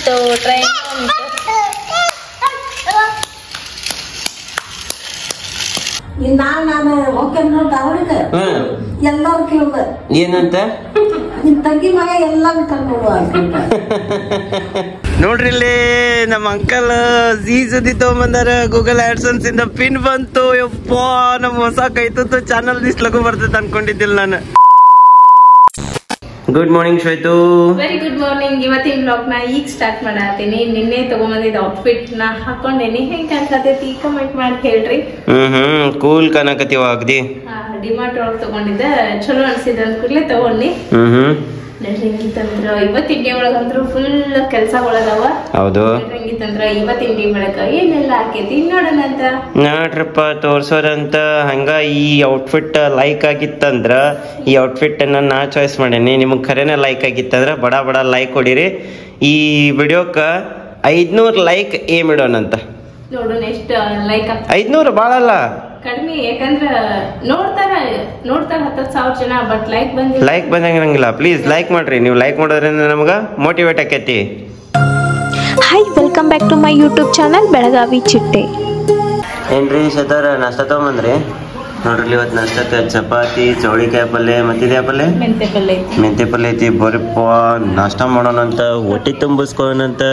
ಬಂತು ಟ್ರೈನ್ ನಾನು ಓಕೆ ನೋಡ್ದ ಅವ್ರಿಗೆ ಎಲ್ಲರೂ ಕೇಳ್ದ ಏನಂತ ನಿನ್ ತಂಗಿ ಮಗ ಎಲ್ಲಾರು ಕರ್ಕೊಂಡು ನೋಡ್ರಿ ಇಲ್ಲಿ ನಮ್ಮ ಅಂಕಲ್ ಜೀ ಸುದ್ದಿ ತಗೊಂಬಂದಾರ ಗೂಗಲ್ ಆಡ್ಸನ್ಸ್ ಇಂದ ಪಿನ್ ಬಂತು. ಯಪ್ಪ ನಮ್ಮ ಹೊಸ ಕೈತುತ್ತು ಚಾನಲ್ ದಿಸ್ಲಗು ಬರ್ತೈತೆ ಅನ್ಕೊಂಡಿದ್ದಿಲ್ಲ ನಾನು. Good morning Shwetu. Very good morning. ಇವತ್ತಿನ ಬ್ಲಾಗ್ ನ ಈಗ ಸ್ಟಾರ್ಟ್ ಮಾಡತ್ತೀನಿ. ನಿನ್ನೆ ತಗೊಂಬಂದಿದ್ದ ಔಟ್ಫಿಟ್ ನ ಹಾಕೊಂಡೇನಿ. ಹೆಂಗ್ ಕಾಣ್ತೈತಿ ಕಮೆಂಟ್ ಮಾಡಿ ಹೇಳ್ರಿ. ಕೂಲ್ ಕಾಣಕತ್ತೀವ ಅಗ್ದಿ. ಡಿಮಾರ್ಟ್ ಒಳಗ್ ತಗೊಂಡಿದ್ದ ಚಲೋ ಅನ್ಸಿದ ಅಂದ್ಕೂಡ್ಲೆ ತಗೊಂಡಿ. ಹೆಂಗಿತ್ತಂದ್ರ ಇವತ್ತಿನ ಡೇ ಒಳಗಂದ್ರು ಫುಲ್ ಕೆಲ್ಸಗಳದಾವ. ಹೌದು. ಹೆಂಗಿತ್ತಂದ್ರ ಇವತ್ತಿನ ಡೇ ಒಳಗ ಏನೆಲ್ಲ ಹಾಕೈತಿ ನೋಡೋಣ ಅಂತ. ನೋಡ್ರಪ್ಪ ತೋರ್ಸೋರಂತ ಹಂಗ ಈ ಔಟ್ಫಿಟ್ ಲೈಕ್ ಆಗಿತ್ತಂದ್ರ ಈ ಔಟ್ಫಿಟ್ ನಾ ಚಾಯ್ಸ್ ಮಾಡೇನಿ. ನಿಮಗ್ ಖರೇನ ಲೈಕ್ ಆಗಿತ್ತಂದ್ರ ಬಡ ಬಡ ಲೈಕ್ ಕೊಡಿರಿ. ಈ ವಿಡಿಯೋಕ್ಕ 500 ಲೈಕ್ ಏಮ್ ಇಡೋಣಂತ. ನೋಡೋಣ ಎಷ್ಟು ಲೈಕ್ 500 ಬಾಳ ಅಲ್ಲ, ಕಡಿಮೆ. ಯಾಕಂದ್ರ ನೋಡ್ತಾರ 10,000 ಜನ, ಬಟ್ ಲೈಕ್ ಬಂದಿಲ್ಲ. ಲೈಕ್ ಬಂದಂಗಿರಂಗಿಲ್ಲ. ಪ್ಲೀಸ್ ಲೈಕ್ ಮಾಡ್ರಿ. ನೀವು ಲೈಕ್ ಮಾಡೋದ್ರಿಂದ ನಮಗ ಮೋಟಿವೇಟ್ ಆಕೈತಿ. Hi, welcome back to my YouTube channel Belagavi Chitte. ಏನ್ರಿ ಶತಾರ ನಾಷ್ಟಾ ತಗೊಂಬಂದ್ರಿ? ನೋಡ್ರಿ ಇವತ್ತು ನಾಷ್ಟಕ್ಕೆ ಚಪಾತಿ, ಚೌಳಿಕಾಯಿ ಪಲ್ಯ, ಮತ್ತಿದೆ ಪಲ್ಯ ಮೆಂತೆ ಪಲ್ಯ ಐತಿ. ಬರಪ್ಪ ನಾಷ್ಟಾ ಮಾಡೋಣಂತ, ಹೊಟ್ಟೆ ತುಂಬಿಸ್ಕೊಳ್ಳೋಣಂತ.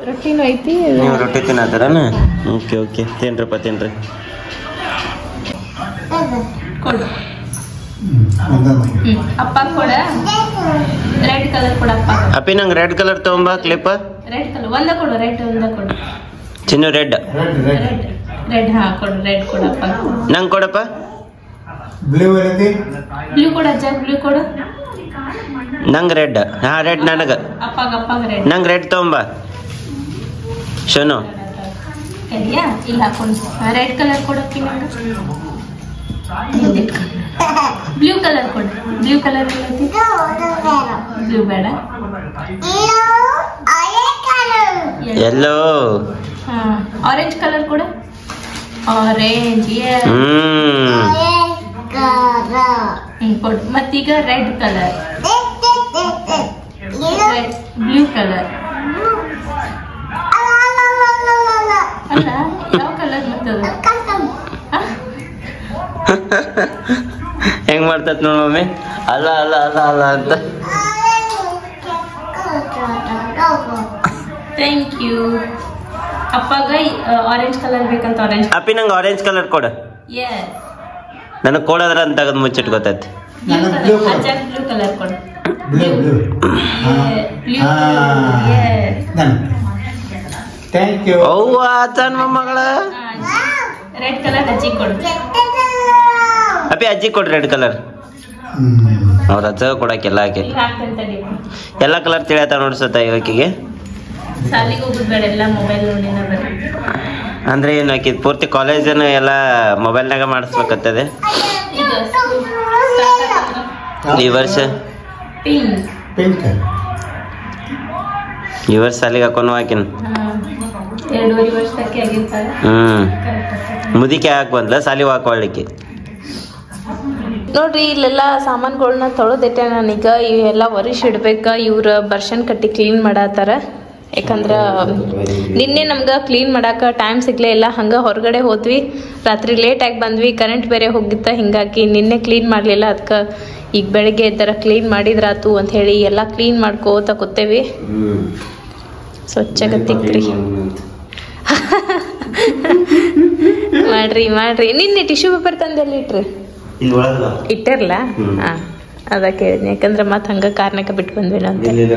ರೊಟ್ಟಿನೂ ಐತಿ. ನೀವು ರೊಟ್ಟಿ ತಿನ್ನತ್ತಾರನ? ಓಕೆ ಓಕೆ, ತಿನ್ರಪ್ಪ ತಿನ್ರಿ. ಕೊಡು ಅಪ್ಪ ಕೊಡ. ರೆಡ್ ಕಲರ್ ಕೊಡಪ್ಪ. ಅಪ್ಪಿ ನಂಗೆ ರೆಡ್ ಕಲರ್ ತಗೊಂಬ ಕ್ಲಿಪ್. ರೆಡ್ ಕಲರ್ ಒಂದ ಕೊಡು. ರೆಡ್ ಒಂದ ಕೊಡು. ಚಿನ್ನು ರೆಡ್. ರೆಡ್ ಹಾ ಕೊಡು. ರೆಡ್ ಕೊಡಪ್ಪ. ನಂಗೆ ಕೊಡಪ್ಪ. ಬ್ಲೂ ಕೊಡ. ಅಜ್ಜ ಬ್ಲೂ ಕೊಡು. ನಂಗೆ ರೆಡ್. ಹಾ ರೆಡ್ ನನಗ. ಅಪ್ಪಾಗ ರೆಡ್. ನಂಗೆ ರೆಡ್ ತಗೊಂಬ ಶೋನು. ಇಲ್ಲ ಹಾಕೊಂಡು ರೆಡ್ ಕಲರ್ ಕೊಡಕ್ಕಿ. ಬ್ಲೂ ಕಲರ್ ಕೊಡು. ಬ್ಲೂ ಕಲರ್ ಬ್ಲೂ ಬೇಡ. ಎಲ್ಲೋ ಆರೆಂಜ್ ಕಲರ್ ಕೊಡು. ಆರೆಂಜ್ ಕೊಡು. ಮತ್ತೀಗ ರೆಡ್ ಕಲರ್, ಬ್ಲೂ ಕಲರ್ ಅಲ್ಲ, ಯಾವ ಕಲರ್ ಮತ್ತದ? ಹೆಂಗ್ ಮಾಡ್ತತ್ ನೋಡ್ ಮಮ್ಮಿ. ಅಲ್ಲ ಅಲ್ಲ ಅಲ್ಲ ಅಲ್ಲ ಅಂತ. Thank you. ಅಪ್ಪಾಗ ಆರೆಂಜ್ ಕಲರ್ ಬೇಕಂತ ಆರೆಂಜ್. ಅಪ್ಪಿ ನಂಗೆ ಆರೆಂಜ್ ಕಲರ್ ಕೊಡ. ನನಗೆ ಕೊಡೋದ್ರ ಅಂತ ತೆಗೆದು ಮುಚ್ಚಿಟ್ಟು ಗೊತ್ತಾಯ್ತು. ಬ್ಲೂ ಕಲರ್ ಕೊಡು. ಅವ್ವ ಚನ್ ಮೊಮ್ಮಗಳ. ರೆಡ್ ಕಲರ್ ಅಜ್ಜಿ ಕೊಡು. ಅಪ್ಪಿ ಅಜ್ಜಿ ಕೊಡ್ರಿ ರೆಡ್ ಕಲರ್. ಅವ್ರ ಅಜ್ಜ ಕೊಡಕ್ಕೆಲ್ಲ ಹಾಕಿ ಎಲ್ಲ ಕಲರ್ ತಿಳಿಯತ್ತ ನೋಡ್ಸತ್ತ ಇವಕಿಗೆ. ಸಾಲಿಗೆ ಹೋಗುದ್ ಎಲ್ಲ ಮೊಬೈಲ್ ನೋಡಿನ ಬರೀ. ಅಂದ್ರೆ ಏನು ಹಾಕಿದ್ ಪೂರ್ತಿ ಕಾಲೇಜ್ ಎಲ್ಲ ಮೊಬೈಲ್ನಾಗ ಮಾಡಿಸ್ಬೇಕತ್ತದೆ. ಈ ವರ್ಷ ಸಾಲಿಗೆ ಹಾಕೊಂಡು ಹಾಕಿನ. 2.5 ವರ್ಷಕ್ಕೆ ಆಗಿರ್ತಾರೆ. ಮುದಿಕೆ ಹಾಕ್ ಬಂದ್ಲ ಸಾಲಿ ಹಾಕೊಳ್ಳಿಕ್ಕೆ. ನೋಡ್ರಿ ಇಲ್ಲೆಲ್ಲ ಸಾಮಾನುಗಳನ್ನ ತೊಳೆದಿಟ್ಟೆ ನಾನೀಗ. ಇವೆಲ್ಲ ಒರಿಸಿ ಇಡ್ಬೇಕ. ಇವ್ರ ಬರ್ಷನ್ ಕಟ್ಟಿ ಕ್ಲೀನ್ ಮಾಡತ್ತಾರ. ಯಾಕಂದ್ರೆ ನಿನ್ನೆ ನಮ್ಗೆ ಕ್ಲೀನ್ ಮಾಡಾಕ ಟೈಮ್ ಸಿಗ್ಲೇ ಇಲ್ಲ. ಹಂಗೆ ಹೊರಗಡೆ ಹೋದ್ವಿ, ರಾತ್ರಿ ಲೇಟಾಗಿ ಬಂದ್ವಿ, ಕರೆಂಟ್ ಬೇರೆ ಹೋಗಿತ್ತ. ಹಿಂಗಾಗಿ ನಿನ್ನೆ ಕ್ಲೀನ್ ಮಾಡಲಿಲ್ಲ. ಅದಕ್ಕೆ ಈಗ ಬೆಳಗ್ಗೆ ಎದ್ದರ ಕ್ಲೀನ್ ಮಾಡಿದ್ರಾತು ಅಂತ ಹೇಳಿ ಎಲ್ಲ ಕ್ಲೀನ್ ಮಾಡ್ಕೋತ ಕೂತೇವಿ. ಸ್ವಚ್ಛಗತ್ತಿಕ್ರಿ ಮಾಡ್ರಿ. ನಿನ್ನೆ ಟಿಶ್ಯೂ ಪೇಪರ್ ತಂದೆಲ್ಲಿ ಇಟ್ರಿ? ಇಟ್ಟಿರ್ಲ? ಹಾ ಅದ ಕೇಳಿದ್ನಿ. ಯಾಕಂದ್ರೆ ಮತ್ತೆ ಹಂಗ ಕಾರ್ನಾಗ ಬಿಟ್ಟು ಬಂದ್ವಿ ಅಂತ. ಏನಿಲ್ಲ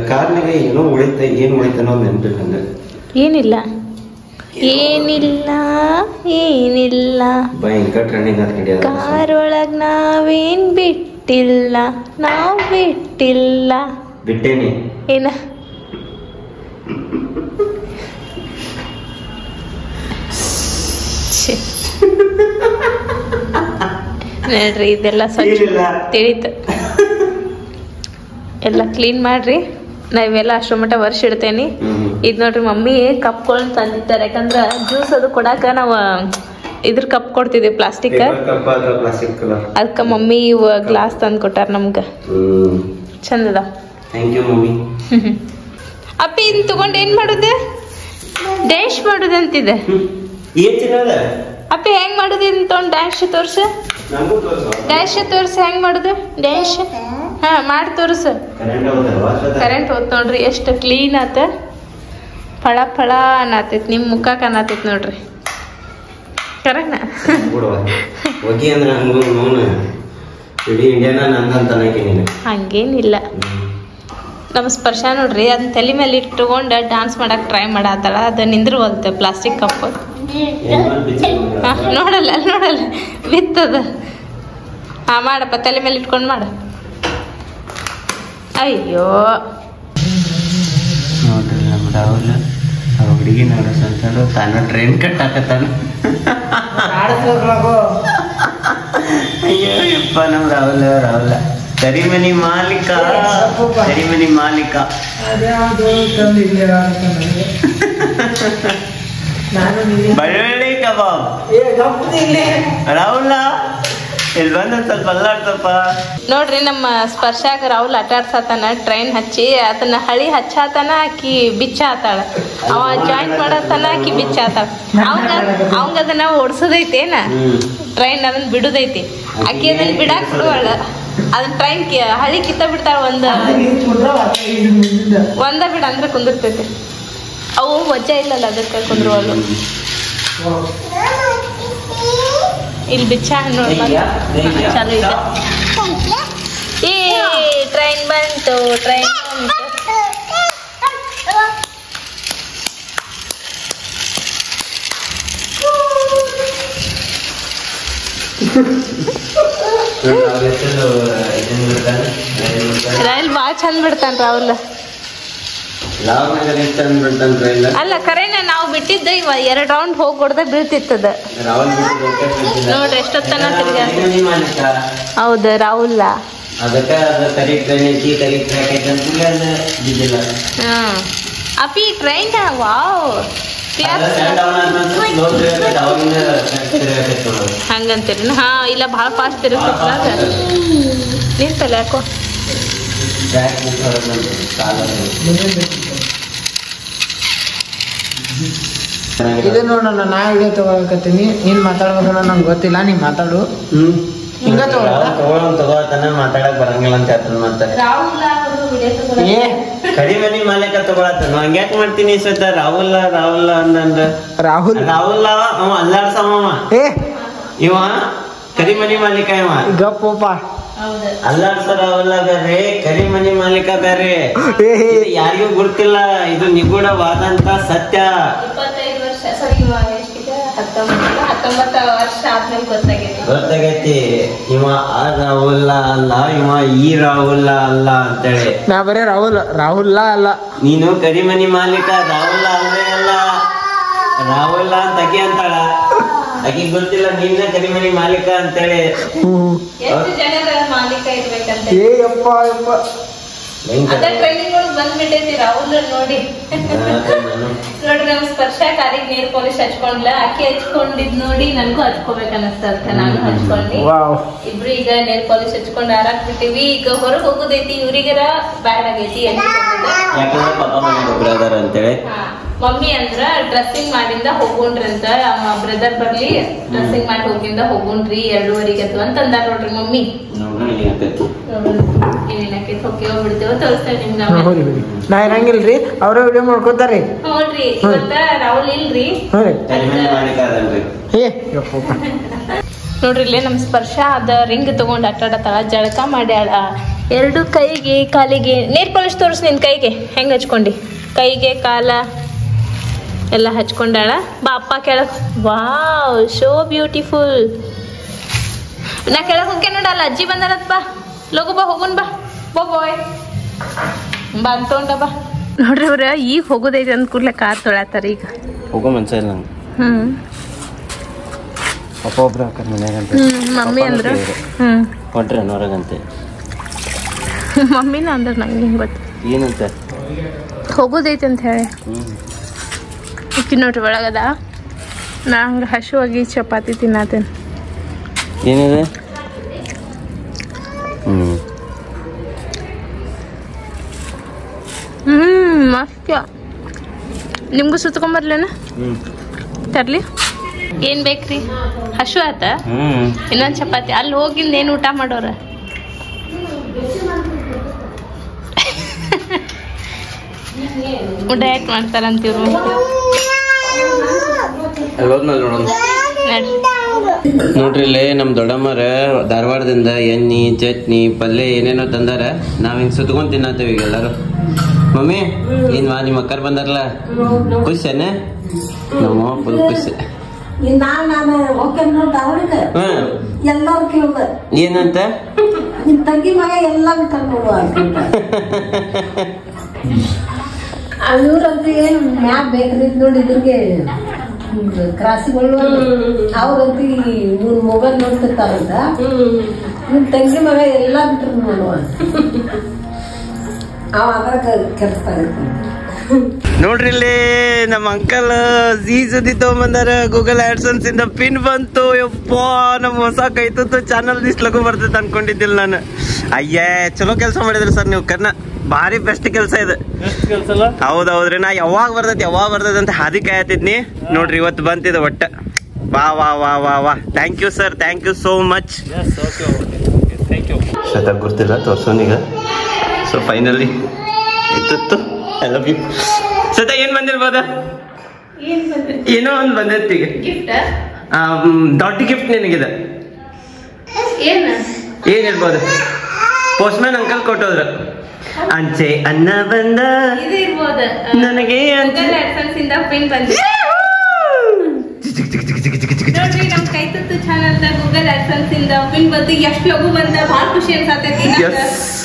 ಕಾರೊಳಗ್ ನಾವೇನ್ ಬಿಟ್ಟಿಲ್ಲ, ನಾವ್ ಬಿಟ್ಟಿಲ್ಲ. ಏನ ನೋಡ್ರಿ ಇದೆಲ್ಲ ಸ್ವಚ್ಛ ತಿಳಿತು. ಎಲ್ಲ ಕ್ಲೀನ್ ಮಾಡ್ರಿ. ನಾ ಇವೆಲ್ಲ ಅಷ್ಟರ ಮಟ್ಟ ವರ್ಷ ಇಡ್ತೇನಿ. ಇದು ನೋಡ್ರಿ ಮಮ್ಮಿ ಕಪ್ಗಳನ್ನ ತಂದಿದ್ದಾರೆ. ಯಾಕಂದ್ರೆ ಜ್ಯೂಸ್ ಅದು ಕೊಡಾಕ ನಾವು ಇದ್ರ ಕಪ್ ಕೊಡ್ತಿದ್ವಿ, ಪ್ಲಾಸ್ಟಿಕ್. ಅದಕ್ಕೆ ಮಮ್ಮಿ ಇವ ಗ್ಲಾಸ್ ತಂದು ಕೊಟ್ಟಾರ ನಮ್ಗೆ. ಚಂದ ಅದ. ಅಪ್ಪಿ ಇದನ್ನ ತಗೊಂಡು ಏನ್ ಮಾಡುದು ಡ್ಯಾಶ್ ಮಾಡುದಂತಿದೆ ಏನ್ ತಿನ್ನೋದ ಅಪ್ಪಿ ಹೆಂಗ್ ಮಾಡುದು ಇದನ್ನ ತಗೊಂಡು ಡ್ಯಾಶ್ ತೋರ್ಸ ಡ್ಯಾಶ್ ತೋರ್ಸ ಹೆಂಗ್ ಮಾಡುದು ಡ್ಯಾಶ್ ಹಾ ಮಾಡಿ ತೋರ್ಸ ಕರೆಂಟ್ ಹೋತ್ ನೋಡ್ರಿ ಎಷ್ಟು ಕ್ಲೀನ್ ಆತ ಫಳ ಫಳ ಅನ್ನತೈತಿ ನಿಮ್ ಮುಖ ಕಾಣತೈತಿ ನೋಡ್ರಿ ಕರೆಕ್ಟ್ ಹೋಗಿ ಅಂದ್ರೆ ಇಡೀ ಇಂಡಿಯಾನ ನಂದಂತ ಹಂಗೇನಿಲ್ಲ ನಮ್ಮ ಸ್ಪರ್ಶ ನೋಡ್ರಿ ಅದನ್ನ ತಲೆ ಮೇಲೆ ಇಟ್ಕೊಂಡು ಡಾನ್ಸ್ ಮಾಡಕ್ ಟ್ರೈ ಮಾಡತ್ತಾಳ ಅದ ನಿಂದ್ರವಲ್ತ ಪ್ಲಾಸ್ಟಿಕ್ ಕಪ್ ನೋಡಲ್ಲ ಬಿತ್ತದ ಹಾ ಮಾಡಪ್ಪ ತಲೆ ಮೇಲೆ ಇಟ್ಕೊಂಡು ಮಾಡ ಅಯ್ಯೋ ನೋಡ್ರಿ ನಮ್ಮ ರಾಹುಲ್ ಹುಡುಗಿ ನೋಡೋ ತಾನು ಟ್ರೈನ್ ಕಟ್ ಹಾಕತ್ತಾನ ಅಯ್ಯೋ ಯಪ್ಪ ನಮ್ಮ ರಾಹುಲ್ ಕರಿಮನಿ ಮಾಲೀಕ ಬೆಳ್ಳುಳ್ಳಿ ಕಬಾಬ್ ರಾಹುಲ ಇಲ್ಲಿ ಬಂದ ಸ್ವಲ್ಪ ಅಲ್ಲಾಡ್ತಪ್ಪ ನೋಡ್ರಿ ನಮ್ಮ ಸ್ಪರ್ಶಾಗ ರಾಹುಲ್ ಆಟ ಆಡ್ಸತಾನ ಟ್ರೈನ್ ಹಚ್ಚಿ ಅದನ್ನ ಹಳಿ ಹಚ್ಚಾತನ ಆಕಿ ಬಿಚ್ಚಾತಾಳ ಅವ ಜಾಯಿಂಟ್ ಮಾಡತನ ಆಕಿ ಬಿಚ್ಚಾತಾಳ ಅವಂಗ ಅದನ್ನ ಓಡ್ಸೋದೈತೇನ ಟ್ರೈನ್ ಅದನ್ನ ಬಿಡುದೈತಿ ಆಕಿ ಅದನ್ನ ಬಿಡಾಕ್ ಬಿಡುವಳ ಅದನ್ನ ಟ್ರೈನ್ ಹಳಿ ಕಿತ್ತ ಬಿಡ್ತಾಳ ಒಂದ ಬಿಡ ಅಂದ್ರೆ ಕುಂದಿರ್ತೈತಿ ಅವು ವಜ್ಜೆ ಇಲ್ಲಲ್ಲ ಅದಕ್ಕೆ ಕುಂದ್ರುವಲ್ಲ ಇಲ್ಲಿ ಬಿಚ್ಚ ನೋಡಿ ಚಾಲು ಇದೆ ಏ ಟ್ರೈನ್ ಬಂತು ರೈಲ್ ಭಾಳ ಚಂದ ಬಿಡ್ತಾನ ರಾಹುಲ್ ಅಲ್ಲ ಕರೆನ ನಾವು ಬಿಟ್ಟಿದ್ದ ಇವ 2 ರೌಂಡ್ ಹೋಗಿ ಹೊಡೆದ ಬೀಳ್ತಿತ್ತದ ನೋಡ್ರಿ ಎಷ್ಟೊತ್ತನ ತಿರ್ಗ ಹೌದ ರಾಹುಲ್ ಅಪ್ಪಿ ಟ್ರೈನ್ ವಾವ್ ಹಂಗಂತೀರಿ ಹಾ ಇಲ್ಲ ಭಾಳ ಫಾಸ್ಟ್ ತಿರುಗ್ತಿತ್ತಲ್ಲ ನಿಂತಲ್ಲ ಯಾಕೋ ಇದು ನೋಡೋಣ ನಾ ವಿಡಿಯೋ ತಗೊಳಕತ್ತೀನಿ ನೀನ್ ಮಾತಾಡ್ಬೇಕನ್ನ ನಂಗೆ ಗೊತ್ತಿಲ್ಲ ನೀ ಮಾತಾಡು ಹಿಂಗ ತಗೋತಾನ ಮಾತಾಡಕ್ ಬರಂಗಿಲ್ಲ ಅಂತ ಹೇಳ್ತಾನ ಮತ್ತೆ ಏ ಕಡಿಮನಿ ಮಾಲೀಕ ತಗೊಳತಾನ ಹಂಗ್ಯಾಕ್ ಮಾಡ್ತೀನಿ ಸತ ರಾಹುಲ್ ಅಂದಂದ್ರ ರಾಹುಲ್ ಅವ ಅಲ್ಲಾಡ್ಸವ ಏ ಇವ ಕರಿಮನಿ ಮಾಲೀಕ ಇವ ಗಪ್ಪಪ್ಪ ಅಲ್ಲಾಡ್ಸ ರಾಹುಲ್ ಬೇರೆ ಕರಿಮನಿ ಮಾಲೀಕ ಬೇರೆ ಯಾರಿಗೂ ಗುರ್ತಿಲ್ಲ ಇದು ನಿಗೂಢವಾದಂತ ಸತ್ಯ 25 ವರ್ಷ ಸಾರಿ 19 ವರ್ಷ ಆದ್ಮೇಲೆ ಗೊತ್ತಾಗೈತಿ ಇವ ಆ ರಾಹುಲ್ ಅಲ್ಲ ಇವ ಈ ರಾಹುಲ್ ಅಲ್ಲ ಅಂತೇಳಿ ನಾ ಬರೇ ರಾಹುಲ್ ಅಲ್ಲ ನೀನು ಕರಿಮನಿ ಮಾಲೀಕ ರಾಹುಲ್ ಅಲ್ವೇ ಅಲ್ಲ ರಾಹುಲ್ ಅಂತ ಅಕಿ ಅಂತಾಳ ಅಕಿ ಗೊತ್ತಿಲ್ಲ ನೀನ ಕರಿಮನಿ ಮಾಲೀಕ ಅಂತೇಳಿ ಎಷ್ಟು ಜನರ ಮಾಲೀಕ ಇರ್ಬೇಕಂತ ಏ ಯಪ್ಪ ಅದ ಟ್ರೈನಿಂಗ್ ಒಳಗ್ ಬಂದ್ಬಿಟ್ಟೈತಿ ರಾಹುಲ್ ನೋಡಿ ನೋಡ್ರಿ ನಮ್ ಸ್ಪರ್ಶ ಕಾರಿಗೆ ನೇಲ್ ಪಾಲಿಶ್ ಹಚ್ಕೊಂಡ್ಲ ಆಕಿ ಹಚ್ಕೊಂಡಿದ್ ನೋಡಿ ನನ್ಗೂ ಹಚ್ಕೋಬೇಕು ಅನಸ್ತದ ನಾನು ಹಚ್ಕೊಂಡಿ ಇಬ್ರು ಈಗ ನೇಲ್ ಪಾಲಿಶ್ ಹಚ್ಕೊಂಡ್ ಆರಾಕ್ ಬಿಟ್ಟಿವಿ ಈಗ ಹೊರಗ್ ಹೋಗುದೈತಿ ಇವ್ರಿಗರ ಬ್ಯಾಡ್ ಆಗೈತಿ ಬ್ರದರ್ ಅಂತೇಳಿ ಮಮ್ಮಿ ಅಂದ್ರ ಡ್ರೆಸ್ಸಿಂಗ್ ಮಾಡಿಂದ ಹೋಗೋಣ್ರಂತ ಬ್ರದರ್ ಬರ್ಲಿ ಡ್ರೆಸ್ಸಿಂಗ್ ಮಾಡಿ ಹೋಗಿಂದ ಹೋಗೋಣ್ರಿ 2:30 ಅಂತ ಅಂದಾರ ನೋಡ್ರಿ ಮಮ್ಮಿ ಬಿಡ್ತೇವ ತೋರಿಸ್ತೇವೆ ನಾ ಇರಂಗಿಲ್ರಿ ಅವ್ರ ವಿಡಿಯೋ ಮಾಡ್ಕೋತಾರಿ ನೋಡ್ರಿ ಇವತ್ತ ರಾಹುಲ್ ಇಲ್ರಿ ನೋಡ್ರಿ ಇಲ್ಲೇ ನಮ್ ಸ್ಪರ್ಶ ಅದ ರಿಂಗ್ ತಗೊಂಡ್ ಆಟಾಡತಾಳ ಜಳಕ ಮಾಡ್ಯಾಳ 2 ಕೈಗೆ ಕಾಲಿಗೆ ನೇಲ್ ಪಾಲಿಶ್ ತೋರಿಸ್ ನಿನ್ ಕೈಗೆ ಹೆಂಗ್ ಹಚ್ಕೊಂಡಿ ಕೈಗೆ ಕಾಲ ಎಲ್ಲ ಹಚ್ಕೊಂಡಾಳ ಬಾ ಅಪ್ಪ ಕೆಳಗ್ ವಾವ್ ಶೋ ಬ್ಯೂಟಿಫುಲ್ ನಾ ಕೆಳಗ್ ಹೋಗ್ಕೆ ನೋಡಲ್ಲ ಅಜ್ಜಿ ಬಂದಾರತ್ ಬಾ ಲಗು ಬಾ ಹೋಗುನ್ ಬಾ ಬಾಯ್ ಬಾ ಅಂತೊಂಡ ಬಾ ನೋಡ್ರಿ ಅವ್ರ ಈಗ ಹೋಗೋದೈತಿ ಅಂದ ಕೂಡ್ಲೆ ಕಾರ್ ತೊಳತಾರ ಈಗ ಹೋಗೋ ಮನ್ಸ ಇಲ್ಲ ಅಪ್ಪ ಒಬ್ರು ಹಾಕರ್ ಮನ್ಯಾಗಂತ ಮಮ್ಮಿ ಅಂದ್ರ ಹೊಂಟ್ರಿ ಹೊರಗಂತೆ ಮಮ್ಮಿನ ಅಂದ್ರ ನಂಗೆ ಹಿಂಗೆ ಗೊತ್ತು ಏನಂತ ಹೋಗೋದೈತಿ ಅಂತ ಹೇಳಿ ಅಕ್ಕಿ ನೋಡ್ರಿ ಒಳಗದ ನಾ ಹಂಗೆ ಹಸುವಾಗಿ ಚಪಾತಿ ತಿನ್ನತೇನೆ ಏನಿದೆ ಮಸ್ತ್. ನಿಮ್ಗೂ ಸುತ್ಕೊಂಬರ್ಲೇನ ತರ್ಲಿ? ಏನ್ ಬೇಕ್ರಿ? ಹಶು ಆತ? ಇನ್ನೊಂದ್ ಚಪಾತಿ. ಅಲ್ಲಿ ಹೋಗಿಂದ ಏನ್ ಊಟ ಮಾಡೋರ? ಡಯಟ್ ಮಾಡ್ತಾರಂತೀವ್ರು. ನೋಡ್ರಿ ಇಲ್ಲೇ ನಮ್ ದೊಡ್ಡಮ್ಮರ ಧಾರವಾಡದಿಂದ ಎಣ್ಣಿ ಚಟ್ನಿ ಪಲ್ಯ ಏನೇನೋ ತಂದಾರ. ನಾವ್ ಹಿಂಗ್ ಸುತ್ಕೊಂಡ್ ತಿನ್ನತ್ತೇವಿ ಈಗ ಎಲ್ಲಾರು. ಮಮ್ಮಿ ಏನ್ ನಿಮ್ಮ ಅಕ್ಕರ್ ಬಂದಾರಲ್ಲ, ಖುಷಿನ? ನಮ್ಮ ಫುಲ್ ಖುಷಿ. ನಾನು ಹೋಗ್ತೇನೆ ನೋಡಿ ಧಾರವಾಡಕ್ಕೆ. ಎಲ್ಲಾರು ಕೇಳ್ದ ಏನಂತ? ನಿಮ್ ತಂಗಿ ಮಗ ಎಲ್ಲಾರು ಕರ್ಕೊಂಡು ಇವ್ರಂತ ಏನ್ ಮ್ಯಾಪ್ ಬೇಕ್ರಿ ನೋಡಿ ಇದ್ರಿಗೆ ಕ್ರಾಸಿಗಳು ಅವ್ರಂತ ಇವ್ರ ಮೊಬೈಲ್ ನೋಡ್ತಿರ್ತಾರಂತ. ನಿಮ್ ತಂಗಿ ಮಗ ಎಲ್ಲಾ ಬಿಟ್ರು ನೋಡುವ ಅವ ಅದರ ಕೆಲ್ಸದಾಗ. ನೋಡ್ರಿ ಇಲ್ಲಿ ನಮ್ಮ ಅಂಕಲ್ ಜೀ ಸುದ್ದಿ ತಗೊಂಬಂದಾರ. ಗೂಗಲ್ ಆಡ್ಸನ್ಸ್ ಇಂದ ಪಿನ್ ಬಂತು. ಯಪ್ಪ ನಮ್ ಹೊಸ ಕೈತುತ್ತು ಚಾನಲ್ ದಿಸ್ಲಗೂ ಬರ್ತೈತೆ ಅನ್ಕೊಂಡಿದ್ದಿಲ್ಲ ನಾನು. ಅಯ್ಯೇ ಚಲೋ ಕೆಲಸ ಮಾಡಿದ್ರಿ ಸರ್ ನೀವು. ಭಾರಿ ಬೆಸ್ಟ್ ಕೆಲಸ ಇದೆ. ಹೌದೌದ್ರಿ. ನಾ ಯಾವಾಗ ಬರ್ತೈತಿ ಅಂತ ಹಾದಿ ಕಾಯತಿದ್ನಿ. ನೋಡ್ರಿ ಇವತ್ತು ಬಂತಿದೆ ಒಟ್ಟ. ವಾ ವಾ ವಾ ವಾ ವಾ thank you sir, thank you so much. ಶತ ಗುರ್ತಿಲ್ಲ ತೋರ್ಸೋನೀಗ. ಸೊ ಫೈನಲಿ ಇತ್ತು. I love you. ಸತ ಏನ್ ಬಂದಿರ್ಬೋದ? ಏನೋ ಒಂದ್ ಬಂದೈತಿ ಈಗ. ದೊಡ್ಡ ಗಿಫ್ಟ್ ನಿನಗಿದೆ. ಏನಿರ್ಬೋದು? ಪೋಸ್ಟ್ಮ್ಯಾನ್ ಅಂಕಲ್ ಕೊಟ್ಟೋದ್ರು. ಅಂಚೆ ಅನ್ನ ಬಂದ ನನಗೆ ನೋಡ್ರಿ ನಮ್ ಕೈತುತ್ತು ಚಾನಲ್ ಗೂಗಲ್ ಆಡ್ಸನ್ಸ್ ಇಂದ ಪಿನ್ ಬಂದು ಎಷ್ಟು ಲಘು ಬಂದ. ಭಾಳ ಖುಷಿ ಅನ್ಸತೈತಿ.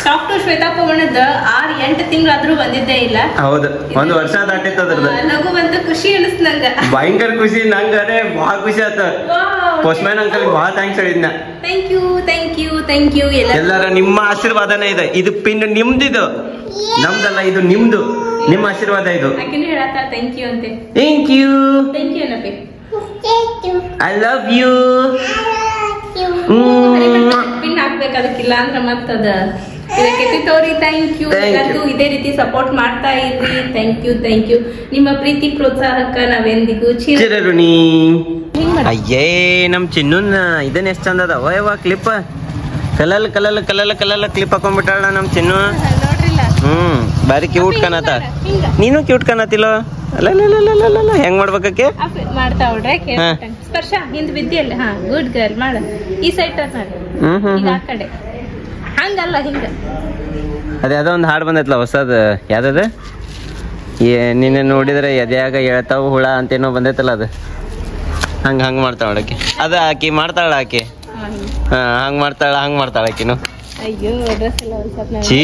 ಡಾಕ್ಟರ್ ಶ್ವೇತಾ ಪವಣದ 6-8 ತಿಂಗಳಾದ್ರೂ ಬಂದಿದ್ದೇ ಇಲ್ಲ. ಹೌದು, 1 ವರ್ಷ ದಾಟಿತ್ತು ಅದ್ರದ್ದು. ಲಘು ಬಂದ ಖುಷಿ ಅನಿಸ್ತು ನಂಗ. ಭಯಂಕರ ಖುಷಿ ನಂಗರೆ. ಭಾಳ ಖುಷಿ ಆತ. ಪೋಸ್ಟ್ಮ್ಯಾನ್ ಅಂಕಲ್ ಭಾಳ ಥ್ಯಾಂಕ್ಸ್ ಹೇಳಿದ್ನ. Thank you thank you thank you. ಎಲ್ಲರ ನಿಮ್ಮ ಆಶೀರ್ವಾದನೇ ಇದೆ. ಇದು ಪಿನ್ ನಿಮ್ದಿದು, ನಮ್ದಲ್ಲ. ಇದು ನಿಮ್ದು, ನಿಮ್ಮ ಆಶೀರ್ವಾದ ಇದು. ಆಕಿನೂ ಹೇಳತ್ತ ಥ್ಯಾಂಕ್ ಯು ಅಂತೆ. ಥ್ಯಾಂಕ್ ಯು ಏನಪ್ಪಿ. I love you. ಪಿನ್ ಹಾಕ್ಬೇಕು ಅದಕ್ಕಿಲ್ಲ ಅಂದ್ರೆ ಮತ್ತದ ಇದಕ್ಕೆ ತೋರಿ. Thank you. ಎಲ್ಲರಿಗೂ ಇದೇ ರೀತಿ ಸಪೋರ್ಟ್ ಮಾಡ್ತಾ ಇದ್ರಿ. Thank you. ನಿಮ್ಮ ಪ್ರೀತಿ ಪ್ರೋತ್ಸಾಹಕ್ಕ ನಾವೆಂದಿಗೂ ಚಿರಋಣಿ. ಅಯ್ಯೇ ನಮ್ ಚಿನ್ನೂನ್ ಇದನ್ನ ಎಷ್ಟ್ ಚಂದ ಅದ. ಓಯವ್ವ ಕ್ಲಿಪ್ ಕಲಲ್ ಕ್ಲಿಪ್ ಹಾಕೊಂಡ್ಬಿಟ್ಟಾಳ ನಮ್ ಚಿನ್ನು. ಬಾರಿ ಕ್ಯೂಟ್ ಕಾಣತ. ನೀನು ಕ್ಯೂಟ್ ಕಾಣತಿಲ್ಲ. ಅಲ್ಲ ಹೆಂಗ್ ಮಾಡ್ಬೇಕಕ್ಕೆ ಮಾಡ್ತಾ ಸ್ಪರ್ಶ ಹಿಂದ್ ಬಿದ್ದಿಲ್ಲ. ಹಾ ಗುಡ್ ಗರ್ಲ್ ಮಾಡ. ಈ ಸೈಡ್ ಆ ಕಡೆ ಹಂಗಲ್ಲ ಹಿಂಗ. ಅದ ಯಾವ್ದೋ ಒಂದ್ ಹಾಡ್ ಬಂದೈತ್ಲ ಹೊಸದ್. ಯಾವ್ದದ? ನಿನ್ನೆ ನೋಡಿದ್ರೆ ಎದ್ಯಾಗ ಹೇಳ್ತಾವ ಹುಳ ಅಂತೇನೋ ಬಂದೈತಲ್ಲ ಅದು. ಹಂಗ್ ಮಾಡ್ತಾಳ ಆಕಿ. ಅದ ಆಕಿ ಮಾಡ್ತಾಳ ಆಕಿ. ಹಂಗ್ ಮಾಡ್ತಾಳ ಆಕಿನು. ಅಯ್ಯೋ ಡ್ರೆಸ್ ಎಲ್ಲ ಚೀ